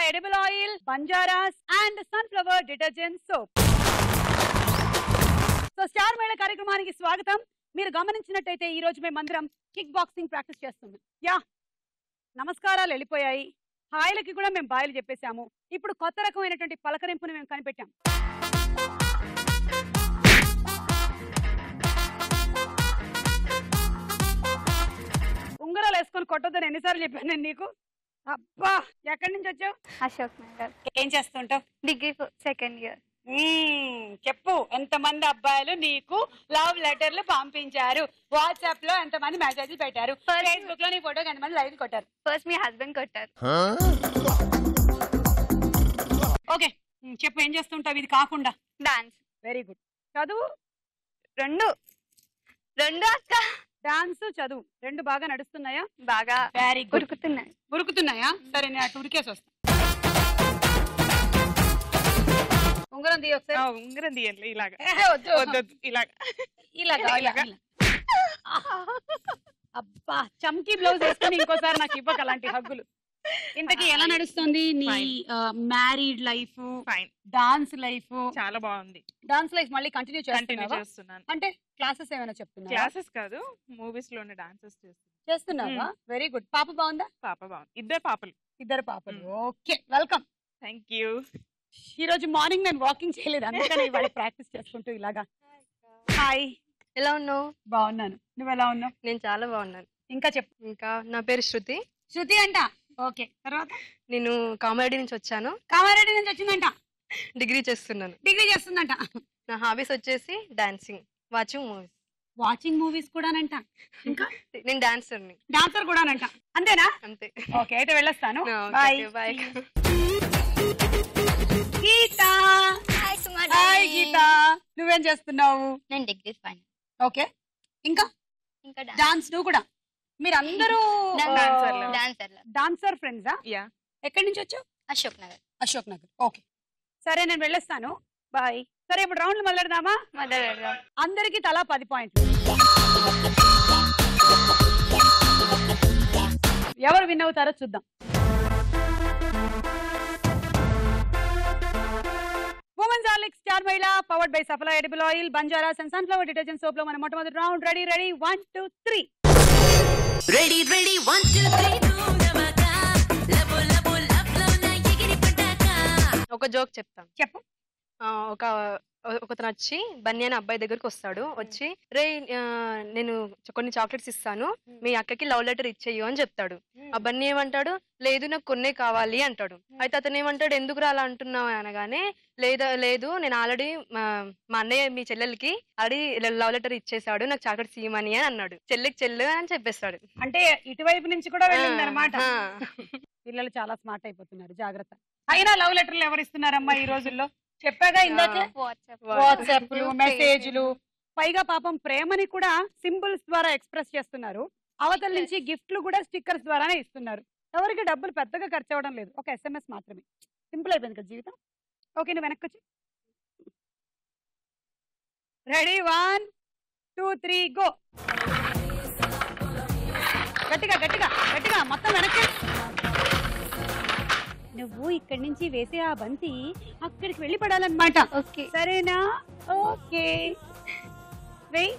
edible oil, banjaras and sunflower detergent soap. So star Mela కార్యక్రమానికి స్వాగతం. మీరు గమనించినట్టయితే ఈ రోజు మేమందరం కిక్ బాక్సింగ్ ప్రాక్టీస్ చేస్తున్నాం. యా, నమస్కారాలు వెళ్ళిపోయాయి, హాయిలకి కూడా మేము బాయిలు చెప్పేశాము. ఇప్పుడు కొత్త రకమైనటువంటి పలకరింపుని మేము కనిపెట్టాం. ఉంగరాలు వేసుకొని కొట్టొద్దని ఎన్నిసార్లు చెప్పాను నేను నీకు? అబ్బా, ఎక్కడి నుంచి వచ్చావు? అశోక్ నగర్. ఏం చేస్తుంటావు? Degree second year. చెప్పు, ఎంతమంది అబ్బాయిలు నీకు లవ్ లెటర్లు పంపించారు? వాట్సాప్ లో ఎంతమంది మెసేజ్లు పెట్టారు? ఫేస్బుక్ లో నీ ఫోటోకి ఎంతమంది లైక్ కొట్టారు? ఫస్ట్ మీ హస్బెండ్ కొట్టారు. ఓకే, చెప్పు, ఏం చేస్తుంటావు ఇది కాకుండా? డాన్స్. Very good. చదువు? రెండు అక్క. డాన్స్, చదువు రెండు బాగా నడుస్తున్నాయా? బాగా. Very good. ఉరుకుతున్నాయా? సరే, నేను అటు ఉరికేసి వస్తా. ఉంగరం తీయ ఒకసారి. ఉంగరం తీయండి. ఇలాగా ఇలాగా. అబ్బా, చమ్కీ బ్లౌజ్ వేసుకొని ఇంకోసారి నాకు ఇవ్వక అలాంటి హగ్గులు. ఇంతకీ ఎలా నడుస్తుంది నీ మ్యారీడ్ లైఫ్, డాన్స్ లైఫ్? చాలా బాగుంది. డాన్స్ లైఫ్ మళ్ళీ కంటిన్యూ చేస్తున్నాను. అంటే క్లాసెస్ ఏమైనా చెప్తున్నా? క్లాసెస్ కాదు, మూవీస్ లోనే డాన్సెస్ చేస్తున్నావా? Very good. పాప బాగుందా? పాప బాగుంది. ఇద్దరు పాపలు. Okay, welcome. Thank you. ఈ రోజు మార్నింగ్ నేను వాకింగ్ చేయలేదు, అందుకని ఇవాళ ప్రాక్టీస్ చేసుకుంటూ ఇలాగా. హాయ్, ఎలా ఉన్నావు? బాగున్నాను. నువ్వు ఎలా ఉన్నావు? నేను చాలా బాగున్నాను. ఇంకా చెప్పు. ఇంకా నా పేరు శృతి. శృతి అంట. ఓకే, తర్వాత? నేను కామారెడ్డి నుంచి వచ్చాను. కామారెడ్డి నుంచి వచ్చిందంట. డిగ్రీ చేస్తుందంట. నా హాబీస్ వచ్చేసి dancing, watching movies. Watching movies కూడానంట. ఇంకా నేను డాన్సర్ కూడానంట. అంతేనా? అంతే. ఓకే, అయితే వెళ్ళొస్తాను. బాయ్. గీత. హాయ్ గీత, నువ్వేం చేస్తున్నావు? నేను డిగ్రీ ఫైనల్. ఓకే, ఇంకా డాన్స్ నువ్వు కూడా? మీరందరూ డాన్సర్ ఫ్రెండ్సా? ఎక్కడి నుంచి వచ్చావు? అశోక్ నగర్. ఓకే, సరే, నేను వెళ్ళొస్తాను. బాయ్. సరే, ఇప్పుడు రౌండ్లు మొదలెడదామా? అందరికి తలా 10 పాయింట్లు. ఎవరు విన్ అవుతారో చూద్దాం. ఉమెన్స్ హార్లిక్స్ స్టార్ మహిళ powered by Saphala edible oil, Banjaras and sunflower detergent soap లో మన మొట్టమొదటి రౌండ్. రెడీ 1 2 3. రెడీ 1 2 3. ఒక జోక్ చెప్తాను. చెప్పు. ఒకతను వచ్చి బన్నీ అనే అబ్బాయి దగ్గరకు వస్తాడు. వచ్చి, రే నేను కొన్ని చాక్లెట్స్ ఇస్తాను, మీ అక్కకి లవ్ లెటర్ ఇచ్చేయు అని చెప్తాడు. ఆ బన్నీ ఏమంటాడు, లేదు నాకు కొన్నే కావాలి అంటాడు. అయితే అతను ఏమంటాడు, ఎందుకు అలా అంటున్నావు అనగానే, లేదు నేను ఆల్రెడీ మా అన్నయ్య మీ చెల్లెలకి ఆల్రెడీ లవ్ లెటర్ ఇచ్చేసాడు, నాకు చాక్లెట్స్ ఇవ్వమని అని అన్నాడు. చెల్లు అని చెప్పేస్తాడు. అంటే ఇటువైపు నుంచి కూడా వెళ్ళింది అనమాట. పిల్లలు చాలా స్మార్ట్ అయిపోతున్నారు, జాగ్రత్త. అయినా లవ్ లెటర్లు ఎవరు ఇస్తున్నారమ్మా ఈ రోజుల్లో? చెప్పాగా ఇందాకే, వాట్సాప్ మెసేజ్లు. పైగా పాపం ప్రేమని కూడా సింబల్స్ ద్వారా ఎక్స్ప్రెస్ చేస్తున్నారు. అవతల నుంచి గిఫ్ట్లు కూడా స్టిక్కర్స్ ద్వారానే ఇస్తున్నారు. ఎవరికి డబ్బులు పెద్దగా ఖర్చు అవ్వడం లేదు, ఒక SMS మాత్రమే. సింపుల్ అయిపోయింది కదా జీవితం. ఓకే, నువ్వు వెనక్కి వచ్చి. Ready 1 2 3 go. గట్టిగా మొత్తం వెనక్కి. నువ్వు ఇక్కడి నుంచి వేసే ఆ బంతి అక్కడికి వెళ్ళి పడాలన్నమాట. ఓకే, సరేనా? ఓకే, వెయ్.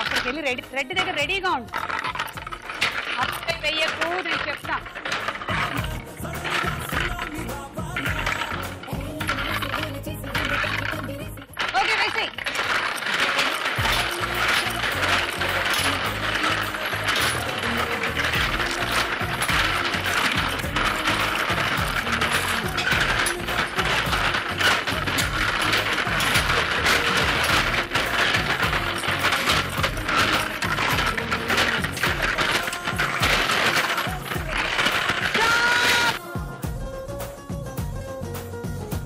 అక్కడికి వెళ్ళి రెడ్ దగ్గర రెడీగా ఉండు. అక్కడ వెయ్యకు, నేను చెప్తా. ఓకే, వేసేయ్.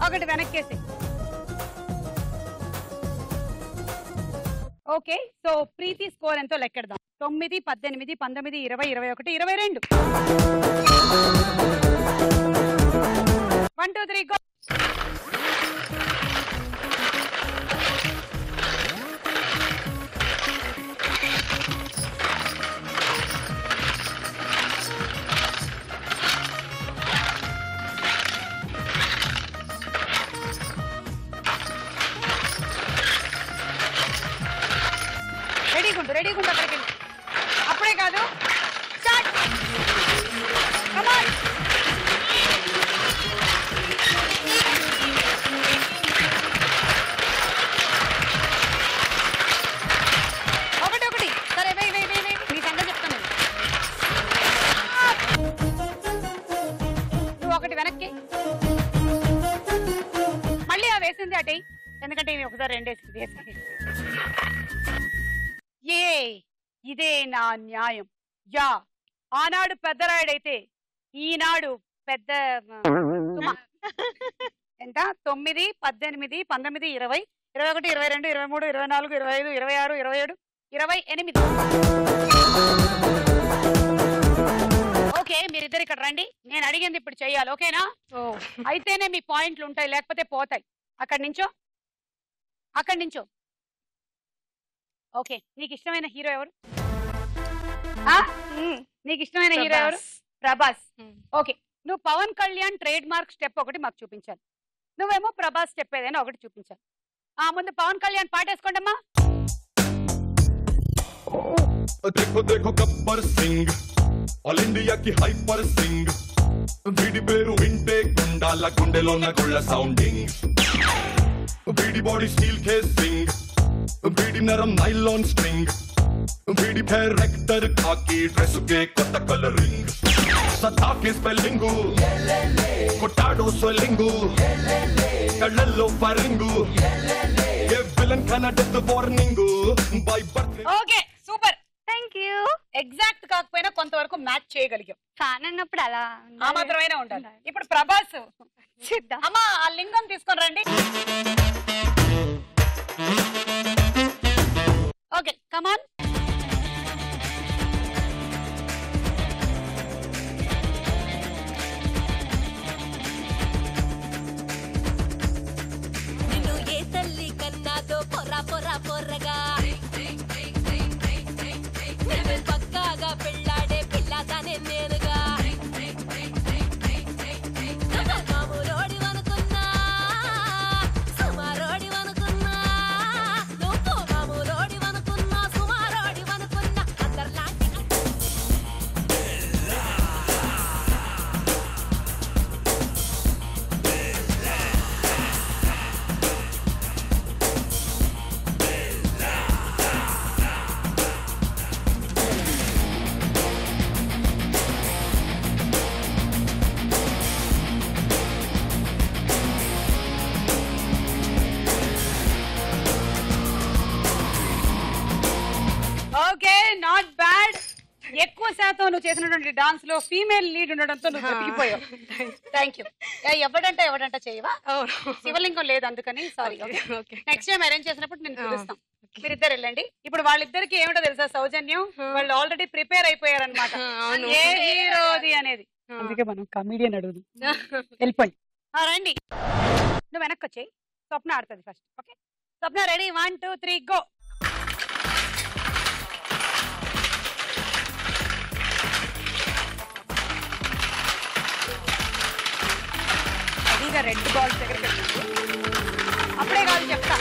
ఒకటి వెనక్కేసి. ఓకే, సో ప్రీతి స్కోర్ ఎంతో లెక్కెడదాం. 9 18 19 20 21 22. 1 2 3 గో. రెడీగా ఉండు అక్కడికి వెళ్ళి. అప్పుడే కాదు స్టార్ట్ కమాన్ ఒకటి సరే వెయ్యి నీ సంగతి చెప్తాను నువ్వు ఒకటి వెనక్కి మళ్ళీ ఆ వేసింది అటై ఎందుకంటే ఇవి ఒకసారి రెండేసింది ఇదే నా న్యాయం యా ఆనాడు పెద్దరాయుడైతే ఈనాడు పెద్ద ఎంత 9, 18, 19, 20, 21, 22, 23, 24, 25, 26, 27, 28 ఓకే మీరిద్దరు ఇక్కడ రండి నేను అడిగింది ఇప్పుడు చెయ్యాలి ఓకేనా అయితేనే మీ పాయింట్లు ఉంటాయి లేకపోతే పోతాయి అక్కడి నుంచో ఓకే నీకు ఇష్టమైన హీరో ఎవరు నీకు ఇష్టమైన హీరో ఎవరు ప్రభాస్ ఓకే నువ్వు Pawan Kalyan trademark step ఒకటి మాకు చూపించాలి నువ్వేమో ప్రభాస్ స్టెప్ ఏదైనా ఒకటి చూపించాలి ఆ ముందు పవన్ కళ్యాణ్ పాటేసుకోండి అమ్మా देखो देखो गब्बर सिंह ऑल इंडिया की हाइपर सिंग बीडी पेरू विंटे गुंडाला गुंडेलो न गुళ్ళ సౌండింగ్ बीडी बॉडी स्टील के सिंग बीडी नरम नाइलॉन स्ट्रिंग बीडी फेर रेक्टर खाकी ड्रेस के కొత్త కలరింగ్ సతా के స్పెల్లింగ్ కొట్టాడో స్వెల్లింగ్ కళ్ళల్లో ఫరింగ్ ఏ విలన్ కన death warning by birth okay super thank you exact కాకపోయినా కొంతవరకు మ్యాచ్ చేయగలిగాం ఫ్యాన్ అన్నప్పుడు అలా ఆ మాత్రమైనా ఉండాలి ఇప్పుడు ప్రభాస్ చూద్దాం అమ్మా ఆ లింగం తీసుకొని రండి ఓకే కమాన్ నిన్ను ఏ తల్లి కన్నాదో పొర్రా పొర్రా పొర్రగా నిన్ను పక్కాగా పెళ్ళాడే పిల్లగానే నేనుగా మామూలోడి అనుకున్నా సుమారోడి అనుకున్నా నువ్వు మామూలోడి అనుకున్నా సుమారోడి అనుకున్నా అందరిలాంటి ఓకే నాట్ బ్యాడ్ ఎక్కువ శాతం నువ్వు చేసినటువంటి డాన్స్ లో ఫీమేల్ లీడ్ ఉండడంతో నువ్వు బతికిపోయావు థ్యాంక్ యూ ఎవడంట చేయవా శివలింగం లేదు అందుకని సారీ నెక్స్ట్ టైం అరేంజ్ చేసినప్పుడు నేను పిలుస్తాం మీరిద్దరు వెళ్ళండి ఇప్పుడు వాళ్ళిద్దరికి ఏమిటో తెలుసా సౌజన్యం వాళ్ళు ఆల్రెడీ ప్రిపేర్ అయిపోయారు అనమాట ఏ హీరోది అనేది అందుకే మనం కమీడియన్ అడుగుదు వెళ్ళిపోండి రండి నువ్వు వెనక్కి వచ్చేయి స్వప్న ఆడుతుంది ఫస్ట్ ఓకే స్వప్న రెడీ 1 2 3 గో రెడ్ బాల్స్ దగ్గర అప్పుడే కాదు చెప్తా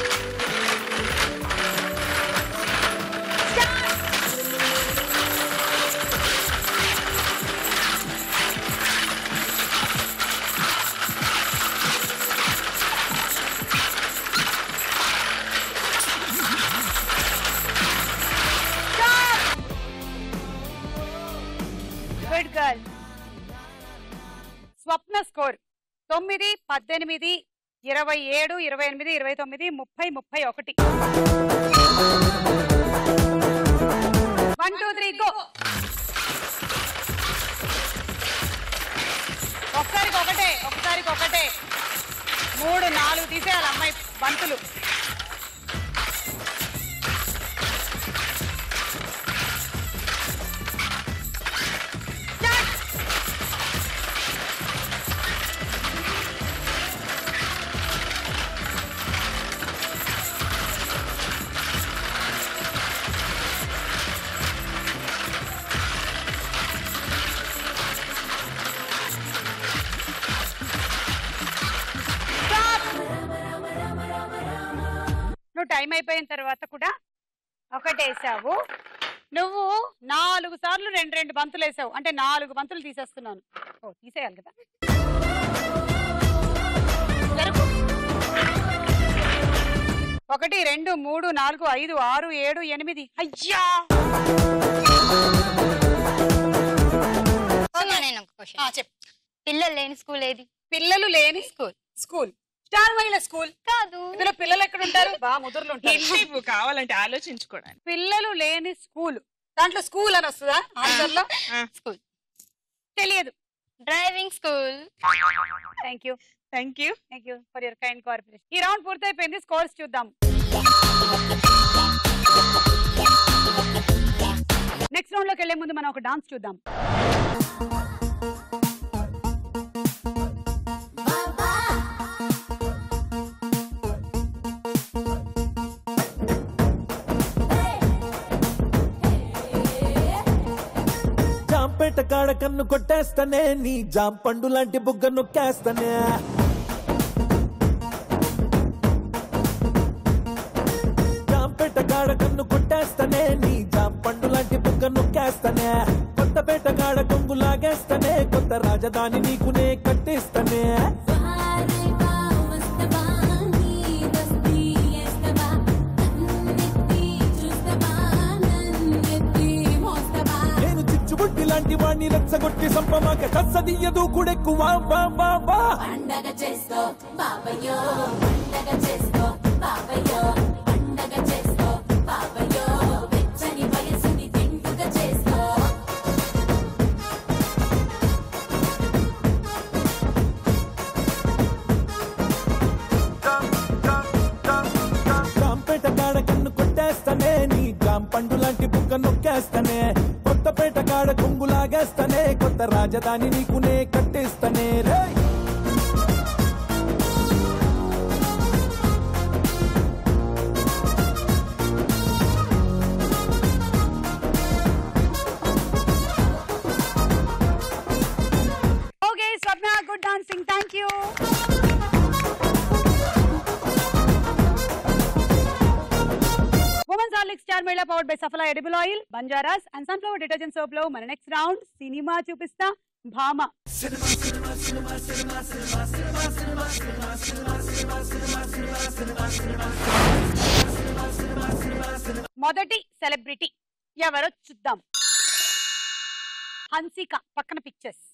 గుడ్ గర్ల్ స్వప్న స్కోర్ 9, 18, 27, 28, 29, 30, 31 1 2 3 గో ఒకసారికి ఒకటే 3 4 తీసేయాలి అమ్మాయి బంతులు టైం అయిపోయిన తర్వాత కూడా ఒకటేసావు నువ్వు 4 సార్లు 2 బంతులు వేసావు అంటే 4 బంతులు తీసేస్తున్నాను. ఓ తీసేయాలి కదా. 1 2 3 4 5 6 7 8. అయ్యా చెప్పు. పిల్లలు లేని స్కూల్ ఏది? పిల్లలు లేని స్కూల్ స్టార్ మహిళ స్కూల్ కాదు. ఇందులో పిల్లలు ఎక్కడ ఉంటారు? బాగా ముదురులు ఉంటారు. కావాలంటే ఆలోచించుకోవడానికి. పిల్లలు లేని స్కూల్, దాంట్లో స్కూల్ అని వస్తుందా ఆన్సర్లో? స్కూల్ తెలియదు. Driving school. Thank you thank you for your kind cooperation. ఈ రౌండ్ పూర్తయిపోయింది. స్కోర్స్ చూద్దాం. నెక్స్ట్ రౌండ్ లోకి వెళ్లే ముందు మనం ఒక డాన్స్ చూద్దాం. జాంపేట కాడ కన్ను కొట్టేస్తానే, నీ జాం పండు లాంటి బుగ్గ నొక్కేస్తానే. జాంపేట కాడ కన్ను కొట్టేస్తానే, నీ జాం పండు లాంటి బుగ్గ నొక్కేస్తానే. కొత్తపేట కాడ కొంగు లాగేస్తానే, కొత్త రాజధాని నీకునే కట్టేస్తానే. బుట్టి లాంటి వాణ్ణి రెచ్చగొట్టి సంపమాక కసదియ్యదు కూడెక్కువ. పండగ చేసుకో బాబయ్యో, పండగ చేసుకో బాబయ్యో, పండగ చేసుకో బాబయ్యో, వెచ్చని వయసుని తింటుగా చేసుకో. జాంపేట కాడ కన్ను కొట్టేస్తానే, నీ జాం పండు లాంటి బుగ్గ నొక్కేస్తానే. కొత్తపేట కాడ కొంగులాగేస్తానే, కొత్త రాజధాని నీకునే కట్టేస్తానే. రే okay Swapna, good dancing. Thank you. Women's Horlicks star మహిళా powered by Saphala edible oil, Banjaras and sunflower detergent soap లో మన నెక్స్ట్ రౌండ్ సినిమా చూపిస్తా. భామ. మొదటి సెలబ్రిటీ ఎవరో చూద్దాం. హన్సిక పక్కన పిక్చర్స్.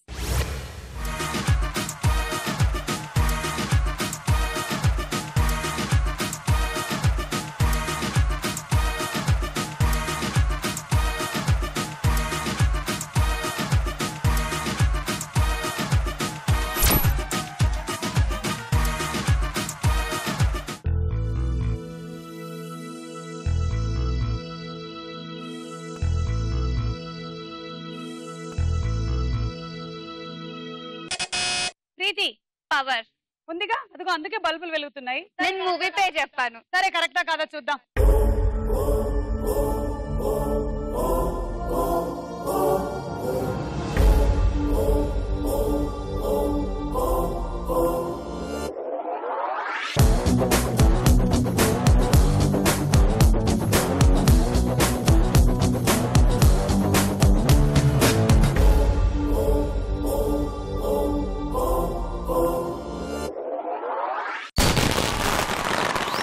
ప్రీతి పవర్ ఉందిగా, అదిగో అందుకే బల్బులు వెలుగుతున్నాయి. నేను మూవీ పేరు చెప్పాను. సరే కరెక్టా కాదా చూద్దాం.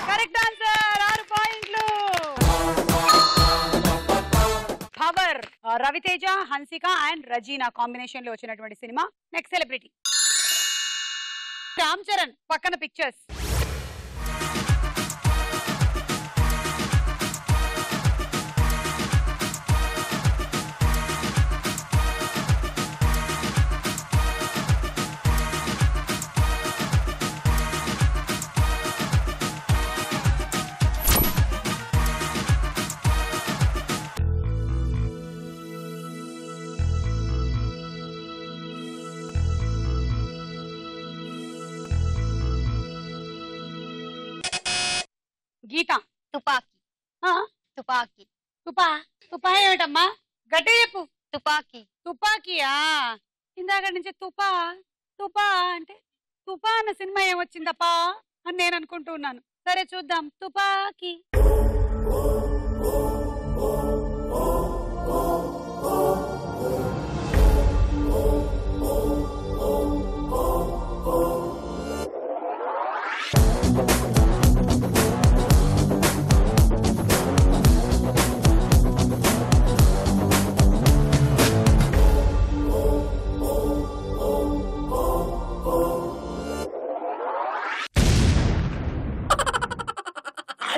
కరెక్ట్ ఆన్సర్, 6 పాయింట్లు. Power Ravi Teja, Hansika and Regina combination లో వచ్చినటువంటి సినిమా. నెక్స్ట్ సెలబ్రిటీ రామ్ చరణ్ పక్కన పిక్చర్స్. గీత. తుపాకీ. తుపాకీ. తుపా ఏమిటమ్మా? గట్టి చెప్పు. తుపాకీ. తుపాకీయా? ఇందాక నుంచి తుపా అంటే తుపా అన్న సినిమా ఏమొచ్చిందప్పా అని నేను అనుకుంటూ ఉన్నాను. సరే చూద్దాం. తుపాకీ.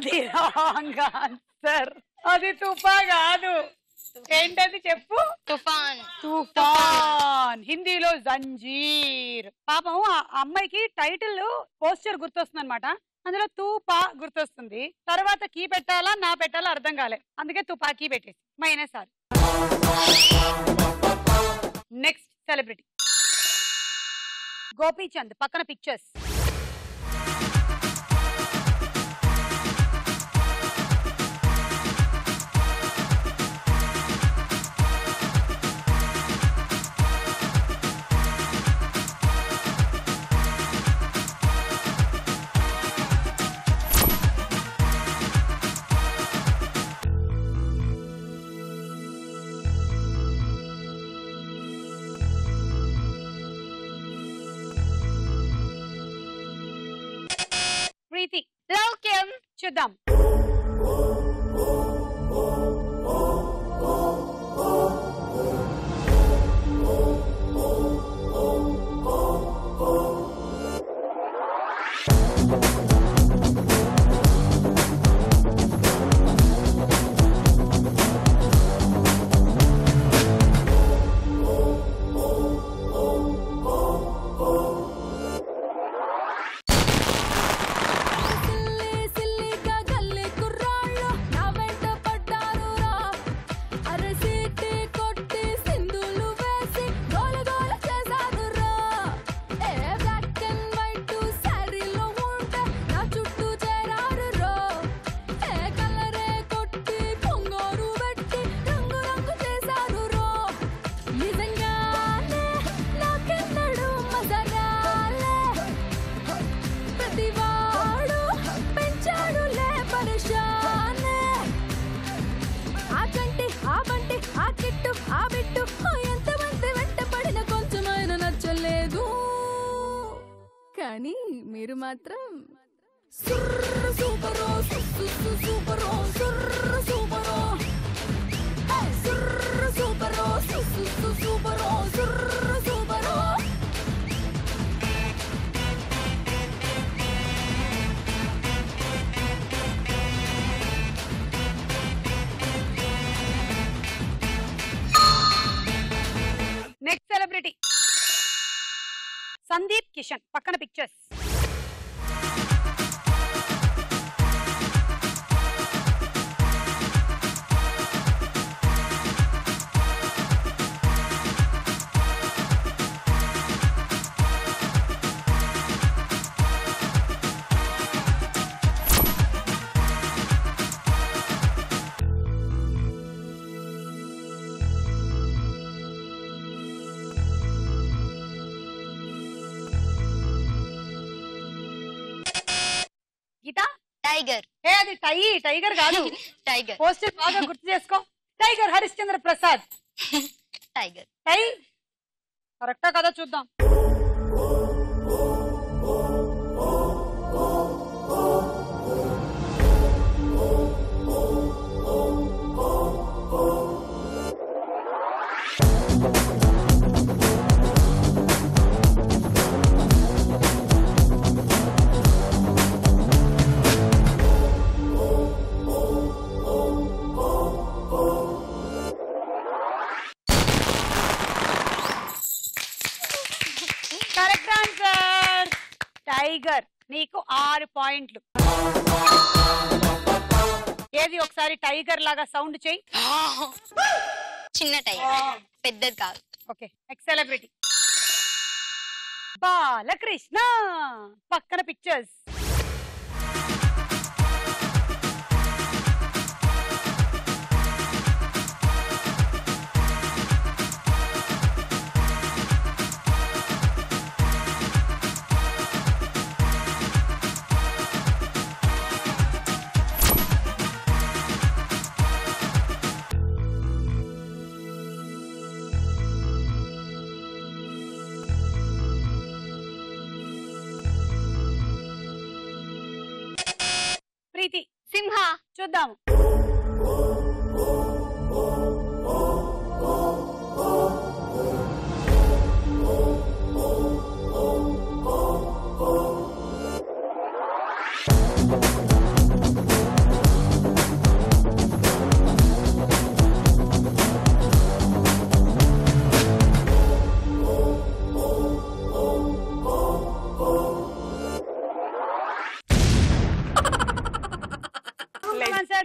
అది రాంగ్ ఆన్సర్. అది తుఫా కాదు. ఏంటది చెప్పు. తుఫాన్. తుఫాన్ హిందీలో జంజీర్. పాపం ఆ అమ్మాయికి టైటిల్ పోస్టర్ గుర్తొస్తుంది అనమాట. అందులో తూపా గుర్తొస్తుంది. తర్వాత కీ పెట్టాలా నా పెట్టాలా అర్థం కాలే, అందుకే తుపాకీ పెట్టేసి -6. Next celebrity Gopichand. పక్కన పిక్చర్స్. ప్రీతి. లౌక్యం. చూద్దాం. కానీ మీరు మాత్రం సూపరో సూపరో సూపరో సూపరో సూపరో సూపరో. Next celebrity Sandeep Kishan. పక్కన పిక్చర్స్. గీత. టైగర్. అది టైగర్ కాదు. టైగర్. పోస్టర్ బాగా గుర్తు చేసుకో. టైగర్ హరిశ్చంద్ర ప్రసాద్. టైగర్. కరెక్టా కదా చూద్దాం. Correct answer Tiger. నీకు 6 పాయింట్లు. ఏది ఒకసారి టైగర్ లాగా సౌండ్ చేయి. చిన్న టైగర్, పెద్దది కాదు. ఓకే. Next celebrity Balakrishna. పక్కన పిక్చర్స్. ప్రీతి. సింహ. చూద్దాం.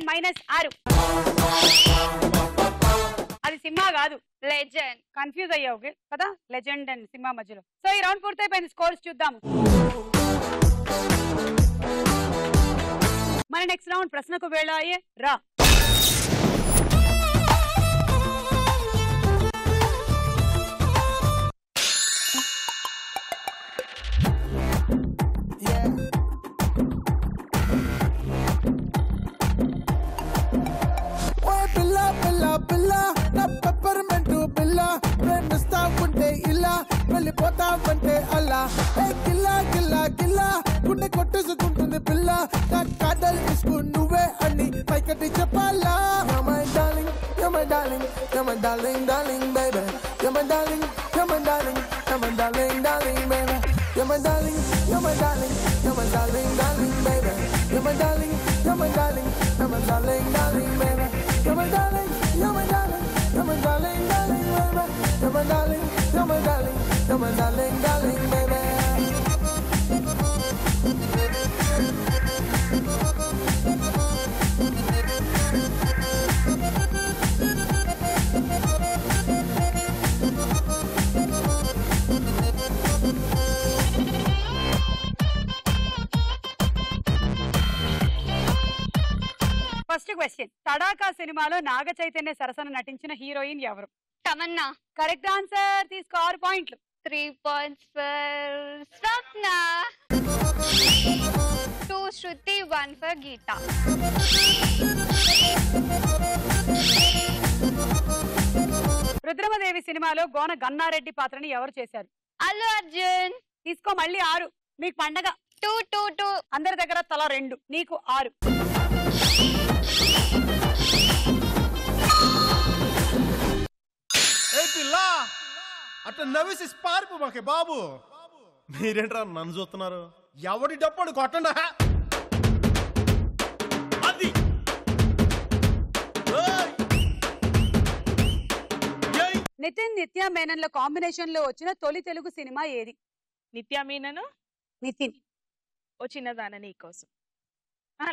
-6. అది సినిమా కాదు, లెజెండ్. కన్ఫ్యూజ్ అయ్యావు కదా లెజెండ్ అండ్ సినిమా మధ్యలో. సో ఈ రౌండ్ పూర్తయిపోయింది, స్కోర్స్ చూద్దాము. మన నెక్స్ట్ రౌండ్ ప్రశ్నకు వేళాయే రా. వెళ్ళిపోతావంటే అలా గిల్లా గిల్లా గిల్లా గుండె కొట్టేసుకుంటుంది పిల్ల నా కాదల్ ఇసుకు నువ్వే అని పైకటి చెప్పాలా. You're my darling, you're my darling, you're my darling, darling baby. You're my darling, you're my darling, you're my darling, darling baby. You're my darling, you're my darling, you're my darling, darling baby. You're my darling, you're my darling, you're my darling, darling baby. You're my darling, you're my darling, you're my darling, darling baby. You're my darling, you're my darling, you're my darling, darling baby. First question, Tadakha సినిమాలో నాగ చైతన్య సరసన నటించిన heroine ఎవరు? Tamannaah. Correct answer, తీసుకో 6 పాయింట్లు. 3 points for Swapna. 2 Shruti, 1 for గీత. రుద్రమదేవి సినిమాలో గోన గన్నారెడ్డి పాత్రని ఎవరు చేశారు? అల్లు అర్జున్. తీసుకో మళ్ళీ 6. మీకు పండగ. 2 2 2. అందరి దగ్గర తలా 2, నీకు 6. పిల్లా అట్లా నవ్వేసి పారిపో మాకే బాబు. మీరేంట్రా నన్ను చూస్తున్నారు? ఎవడి డప్పుడు కొట్టండా అది. నితిన్ నిత్యా మేనన్ లో కాంబినేషన్ లో వచ్చిన తొలి తెలుగు సినిమా ఏది? నిత్యా మీనను నితిన్. ఓ చిన్నదాన నీకోసం.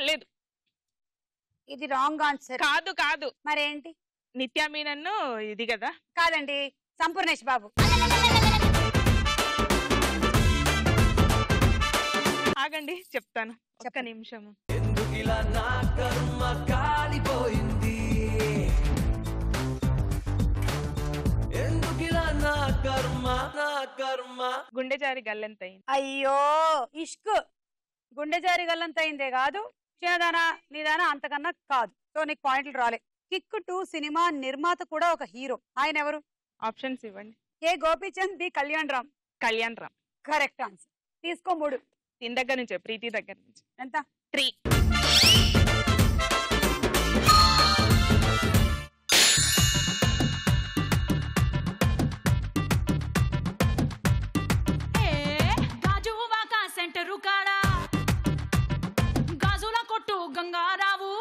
లేదు, ఇది రాంగ్ ఆన్సర్. కాదు కాదు. మరేంటి? నిత్యా మీనన్ను ఇది కదా. కాదండి, సంపూర్ణేష్ బాబు. ఆగండి చెప్తాను, ఒక్క నిమిషము. గుండె జారి గల్లంతయింది. అయ్యో ఇష్క్. గుండె జారి గల్లంతయిందే కాదు, చిన్నదానా నీదానా అంతకన్నా కాదు. సో నీకు పాయింట్లు రాలే. కిక్ 2 సినిమా నిర్మాత కూడా ఒక హీరో, ఆయన ఎవరు? ఆప్షన్స్ ఇవ్వండి. A Gopichand, B Kalyan Ram. Kalyan Ram. Correct answer, తీసుకో 3. దీని దగ్గర నుంచే, ప్రీతి దగ్గర నుంచి. ఎంత? 3. గాజువాక సెంటరు కాడ గాజుల కొట్టు గంగారావు.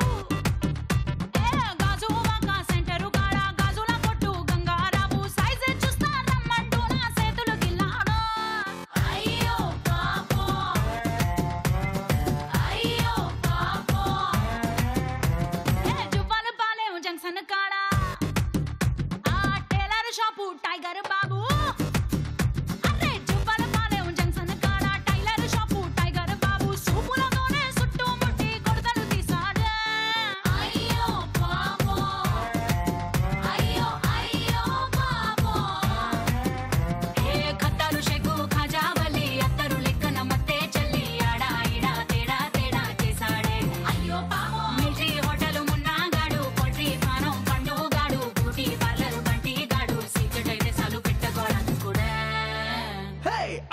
గాజువాక సెంటరు కాడ గాజుల కొట్టు గంగారావు. సైజు చూస్తా రమ్మంటూ నా చేతులు గిల్లాడు. అయ్యో పాపో, అయ్యో పాపో. జువ్వలు పాలేం జంక్షన్ కాడ ఆ టైలర్ షాపు టైగర్ బాబు.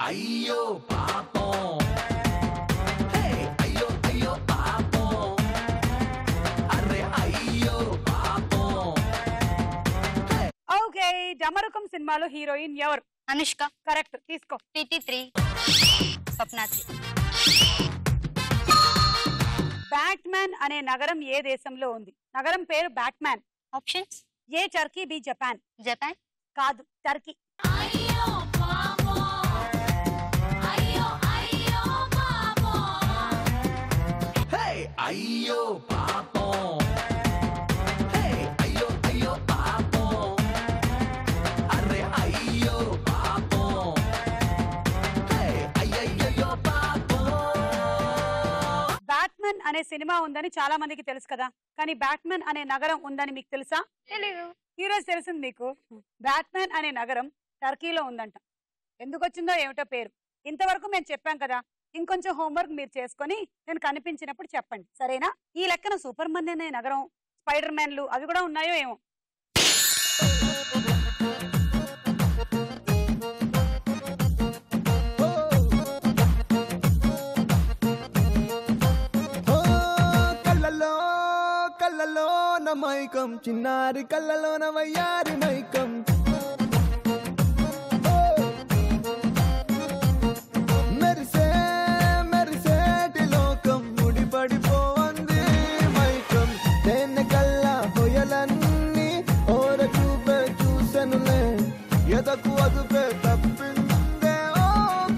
అయ్యో పాపం, అయ్యో అయ్యో పాపం, అరే అయ్యో పాపం. ఓకే, డమరుకం సినిమాలో హీరోయిన్ ఎవరు? అనుష్క. కరెక్ట్, తీసుకో. ప్రీతి 3, స్వప్న 3. బ్యాట్మ్యాన్ అనే నగరం ఏ దేశంలో ఉంది? నగరం పేరు బ్యాట్మ్యాన్. ఆప్షన్స్. ఏ టర్కీ, బి జపాన్. జపాన్. కాదు, టర్కీ. అయ్యో పాపో, అయ్యో అయ్యో పాపో. అయ్యో పాపం. అనే సినిమా ఉందని చాలా మందికి తెలుసు కదా, కానీ బ్యాట్మెన్ అనే నగరం ఉందని మీకు తెలుసా? తెలీదు. ఈ రోజు తెలిసింది మీకు. బ్యాట్మెన్ అనే నగరం టర్కీలో ఉందంట. ఎందుకు వచ్చిందో ఏమిటో పేరు. ఇంతవరకు మేము చెప్పాం కదా, ఇంకొంచెం హోంవర్క్ మీరు చేసుకొని నేను కనిపించినప్పుడు చెప్పండి, సరేనా? ఈ లెక్కన సూపర్ మన్ అనే నగరం, స్పైడర్ మ్యాన్లు అవి కూడా ఉన్నాయో ఏమో. కళ్ళలో మైకం, చిన్నారి కళ్ళలో వయ్యారి మైకం, మెరిసే మెరిసేటి లోకం, ముడిపడిపోంది మైకం. దేన్ని కల్లా హొయలన్నీ ఓర చూపే చూసెనులే, ఎదకు అదుపే తప్పిందే ఓ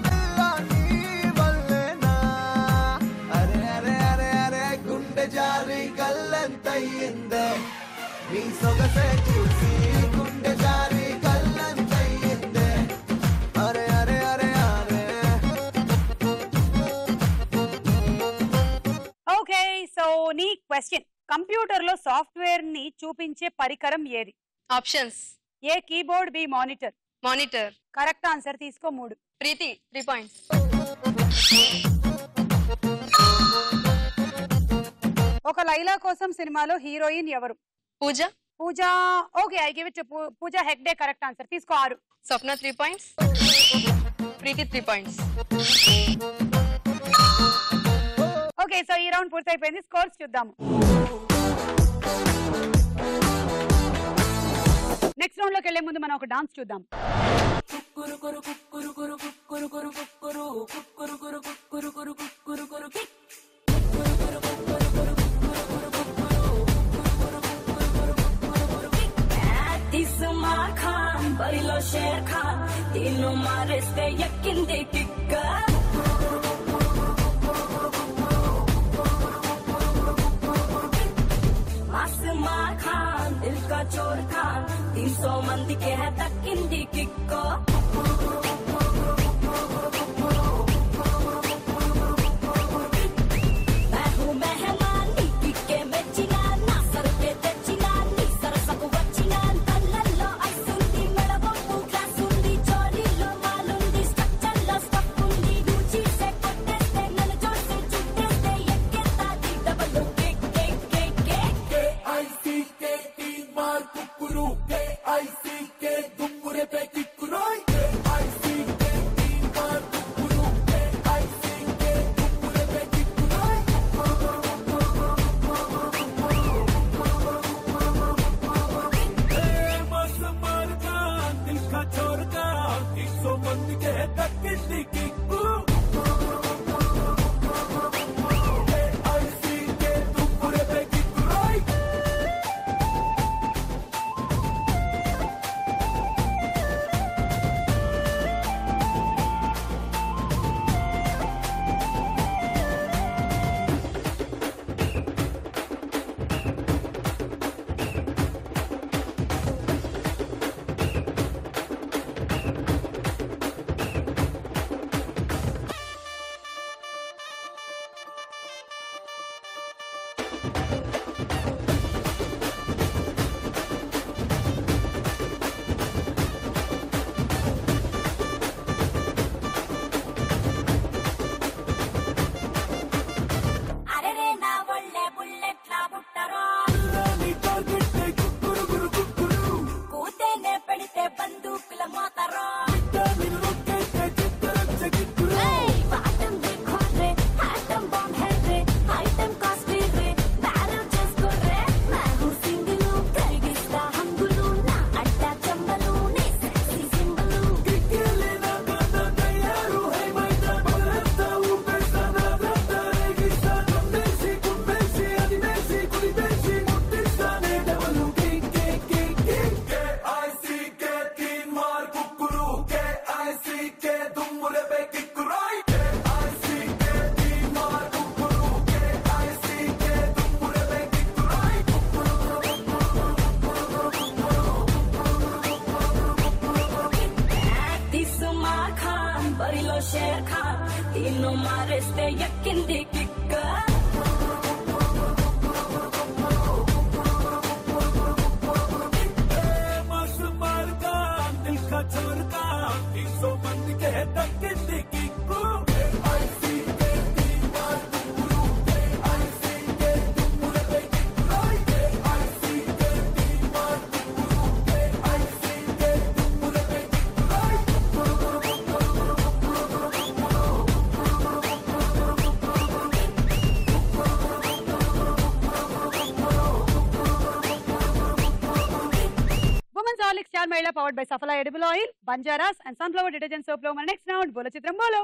పిల్ల నీ వల్లేనా. అరే అరే అరే అరే గుండె జారి కళ్ళెంతయ్యిందే, నీ సొగసే చూసి గుండె జారి కళ్ళెంతయ్యిందే. అరే అరే అరే అరే. ఓకే, సో నీ క్వశ్చన్, కంప్యూటర్ లో సాఫ్ట్వేర్ ని చూపించే పరికరం ఏది? Options: A keyboard, B monitor. Monitor. Correct answer, తీసుకో 3. ప్రీతి 3 points. ఒక లైలా కోసం సినిమాలో హీరోయిన్ ఎవరు? Pooja. Pooja. Okay, I give it Pooja Hegde. Correct answer, తీసుకో 6. Swapna 3 points. Preethi 3 points. Okay, so ఈ రౌండ్ పూర్తయిపోయింది. స్కోర్స్ చూద్దాము. నెక్స్ట్ రౌండ్ లోకి వెళ్లే ముందు మనం ఒక డాన్స్ చూద్దాం. బరిలో షేర్ ఖాన్, తీను మారేస్తే ఎక్కింది కిక్క. మాసుమా ఖాన్, దిల్ కా చోర్ ఖాన్, 300 మందికి దక్కింది కిక్కో. బరిలో షేర్ ఖాన్, తీను మారేస్తే ఎక్కింది కిక్క. స్టార్ మహిళ powered by Saphala edible oil, Banjaras and sunflower detergent soap లో మన నెక్స్ట్ రౌండ్ బోలో చిత్రం బోలో.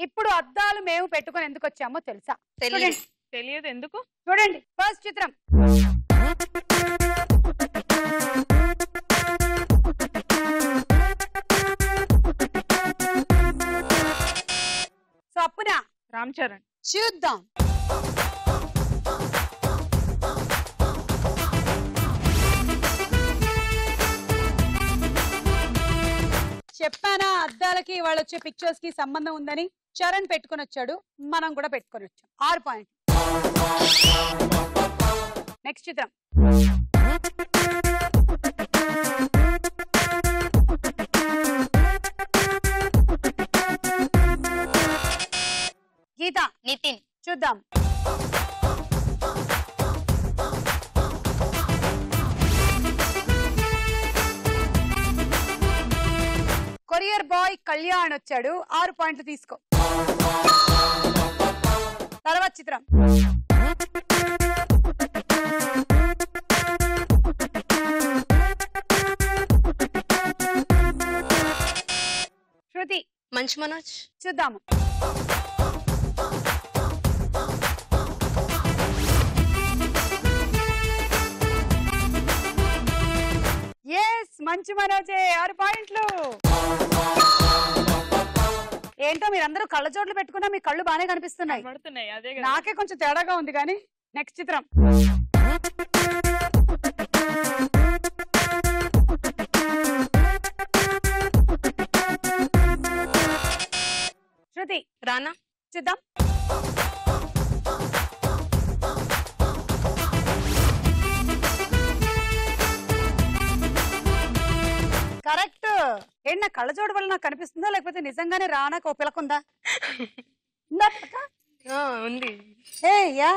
ఇప్పుడు అద్దాలు మేము పెట్టుకొని ఎందుకు వచ్చామో తెలుసా? తెలియదు. ఎందుకు? చూడండి ఫస్ట్ చిత్రం. స్వప్న, రామ్ చరణ్. చూద్దాం. చెప్పానా అద్దాలకి వాళ్ళు వచ్చే పిక్చర్స్ కి సంబంధం ఉందని. చరణ్ పెట్టుకొని వచ్చాడు, మనం కూడా పెట్టుకొని వచ్చాం. 6 పాయింట్. నెక్స్ట్ చిత్రం. గీత, నితిన్. చూద్దాం. కొరియర్ బాయ్ కళ్యాణ్ వచ్చాడు, 6 పాయింట్లు తీసుకో. తర్వాత చిత్రం. శృతి, మంచు మనోజ్. చూద్దాము. ఎస్, మంచు మనోజే, 6 పాయింట్లు. ఏంటో మీరందరూ కళ్ళజోట్లు పెట్టుకున్నా మీ కళ్ళు బాగానే కనిపిస్తున్నాయి. అదే నాకే కొంచెం తేడాగా ఉంది కానీ. నెక్స్ట్ చిత్రం. శృతి, రానా. చూద్దాం. కరెక్ట్. ఏంటి నా కళ్ళజోడు వల్ల నాకు కనిపిస్తుందా లేకపోతే నిజంగానే రానాకు ఓ పిలకుందా? ఉంది. యా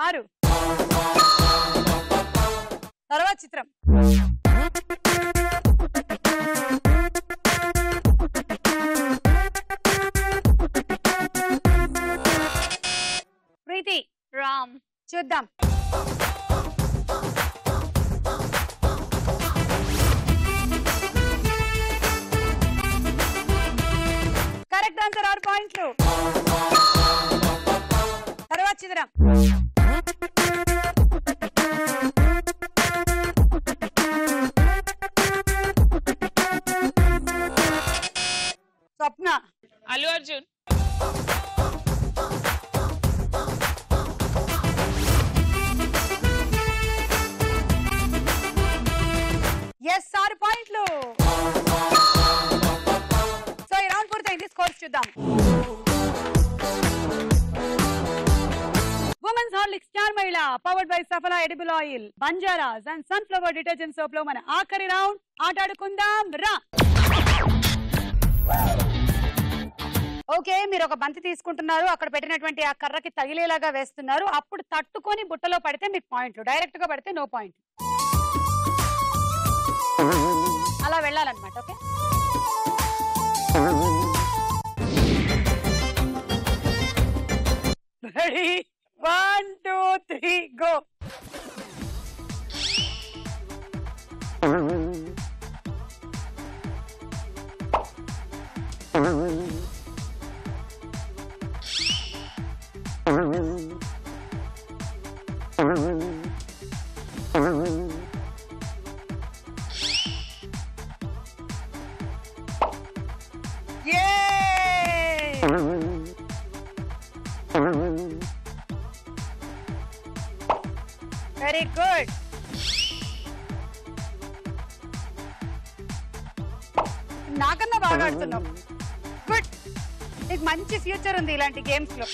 6. తర్వాత చిత్రం. ప్రీతి, రామ్. చూద్దాం. కరెక్ట్ ఆన్సర్, 6 పాయింట్లు. తర్వాత చిత్రం. స్వప్న, అల్లు అర్జున్. ఎస్, 6 పాయింట్లు. సో ఈ రౌండ్ పూర్తయింది. స్కోర్స్ చూద్దాం. ఉమెన్స్ హార్లిక్స్ స్టార్ మహిళ powered by Saphala edible oil, Banjaras and sunflower detergent soap లో మన ఆఖరి రౌండ్. ఆటాడుకుందాం రా. ఓకే, మీరు ఒక బంతి తీసుకుంటున్నారు, అక్కడ పెట్టినటువంటి ఆ కర్రకి తగిలేలాగా వేస్తున్నారు. అప్పుడు తట్టుకొని బుట్టలో పడితే మీకు పాయింట్లు, డైరెక్ట్ గా పడితే నో పాయింట్. అలా వెళ్ళాలన్నమాట. Okay, ready? 1 2 3 go. Very good. నాకన్నా బాగా ఆడుతున్నావు. గుడ్. నీకు మంచి ఫ్యూచర్ ఉంది ఇలాంటి గేమ్స్ లో.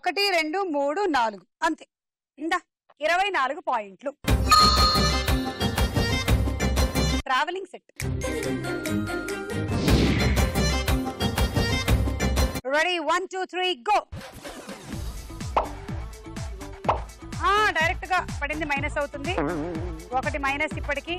1 2 3 4 అంతే. ఇందా 24 పాయింట్లు. Travelling set. Ready 1 2 3 go. Direct గా పడింది, మైనస్ అవుతుంది. 1 మైనస్ ఇప్పటికి.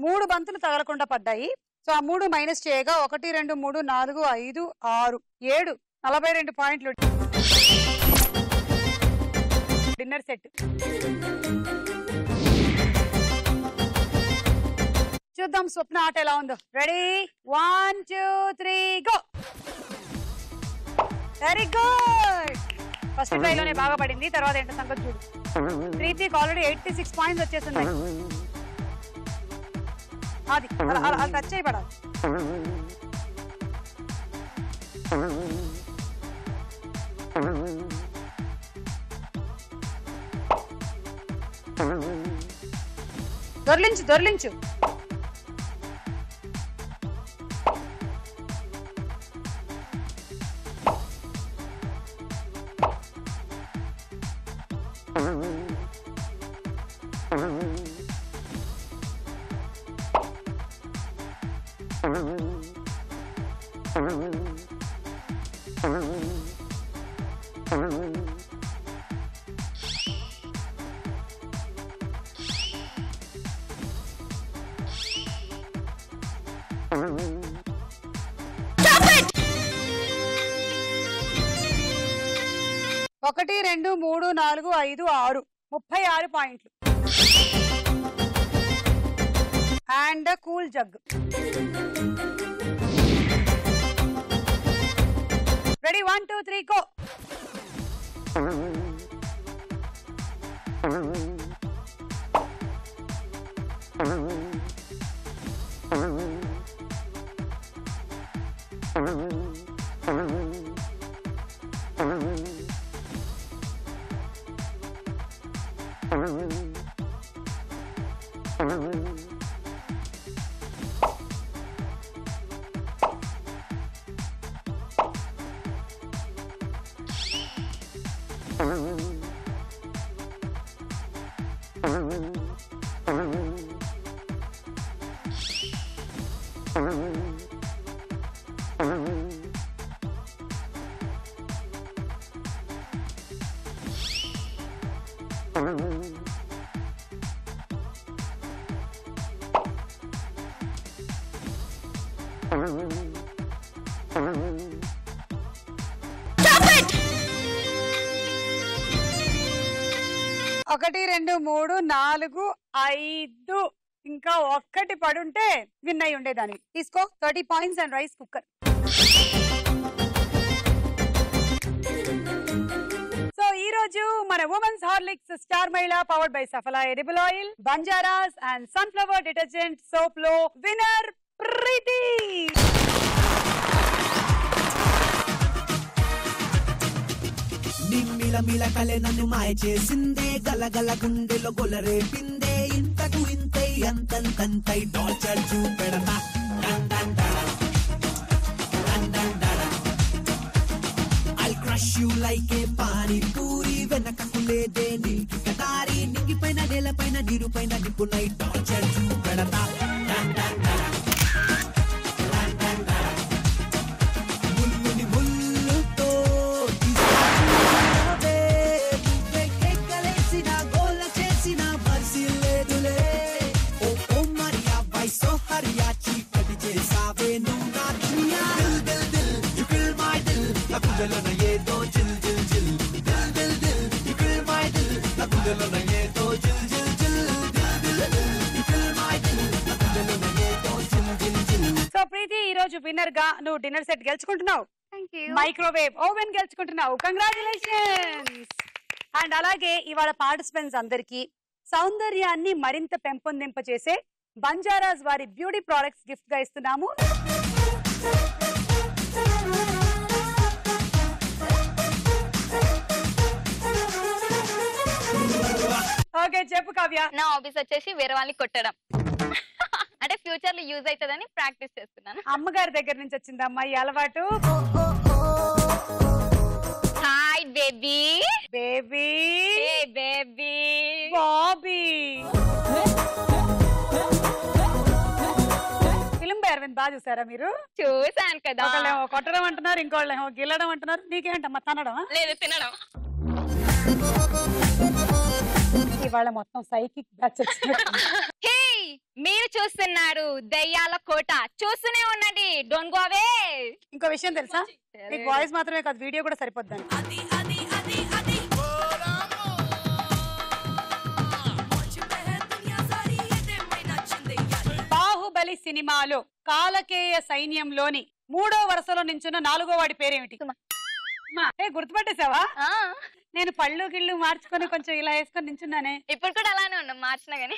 మూడు బంతులు తగలకుండా పడ్డాయి. సో ఆ 3 మైనస్ చేయగా 1 2 3 4 5 6 7 42 పాయింట్లు. Dinner set. చూద్దాం స్వప్న ఆట ఎలా ఉందో. Ready 1 2 3 go. Very good. First try లోనే బాగా పడింది, తర్వాత ఏంటో సంగతి చూడు. 3 ఆల్రెడీ 86 పాయింట్స్ వచ్చేస్తున్నాయి. అది అలా టచ్ చేయబడాలి. దొర్లించు దొర్లించు. ఒకటి 2 3 4 5 6 36 పాయింట్లు. And cool jug. Ready 1 2 3 go. ఒకటి 2 3 4 5 ఇంకా ఒక్కటి పడుంటే విన్ అయి ఉండేదాన్ని. తీసుకో 30 points and rice cooker. So ఈ రోజు మన ఉమెన్స్ హార్లిక్స్ స్టార్ మహిళ powered by Saphala edible oil, Banjaras and sunflower detergent soap లో విన్నర్ ప్రీతి. నిమ్మిల మిల కలే నన్ను మాయ చేసిందే, గలగల గుండెలో గొలరేపిందే, ఇంతకు ఇంతై అంతంతంతై టార్చర్ చూపెడతా. I'll crush you like a panipuri, వెనకకు లేదే నీకిక దారి, నింగిపైన నేలపైన నీరుపైన నిప్పునై టార్చర్ చూపెడతా. ముల్లుని ముల్లుతో గోల చేసిన గుండెలోన ఏదో జిల్ జిల్ జిల్ సో ప్రీతి ఈ రోజు విన్నర్ గా నువ్వు డిన్నర్ సెట్ గెలుచుకుంటున్నావు. మైక్రోవేవ్ ఓవెన్ గెలుచుకుంటున్నావు. కంగ్రాచులేషన్స్. అండ్ అలాగే ఇవాళ పార్టిసిపెంట్స్ అందరికి సౌందర్యాన్ని మరింత పెంపొందింపచేసే బంజారాస్ వారి బ్యూటీ ప్రొడక్ట్స్ గిఫ్ట్ గా ఇస్తున్నాము. ఓకే చెప్పు కావ్య. నా హాబీస్ వచ్చేసి వేరే వాళ్ళని కొట్టడం. అంటే ఫ్యూచర్ లో యూజ్ అవుతుందని ప్రాక్టీస్ చేస్తున్నాను. అమ్మగారి దగ్గర నుంచి వచ్చింది అమ్మాయి అలవాటు. Hi baby. Baby baby Bobby. Film Aravind బాగా చూసారా మీరు? చూసాను కదా. ఒకళ్ళేమో కొట్టడం అంటున్నారు, ఇంకోళ్ళేమో గిల్లడం అంటున్నారు. నీకేంటమ్మా తనడం? లేదు తినడం. ఇవాళ మొత్తం సైకిక్ బ్యాచ్ వచ్చినట్టు. హే మీరు చూస్తున్నారు దయ్యాల కోట. చూస్తూనే ఉండండి. Don't go away. ఇంకో విషయం తెలుసా, మీకు వాయిస్ మాత్రమే కాదు వీడియో కూడా సరిపోద్దని. బాహుబలి సినిమాలో కాలకేయ సైన్యంలోని 3వ వరుసలో నించున్న 4వ వాడి పేరేమిటి? గుర్తుపట్టేసావా? నేను పళ్ళు గిళ్ళు మార్చుకొని కొంచెం ఇలా వేసుకొని నించున్నానే. ఇప్పుడు కూడా అలానే ఉన్నాం, మార్చినా గానీ.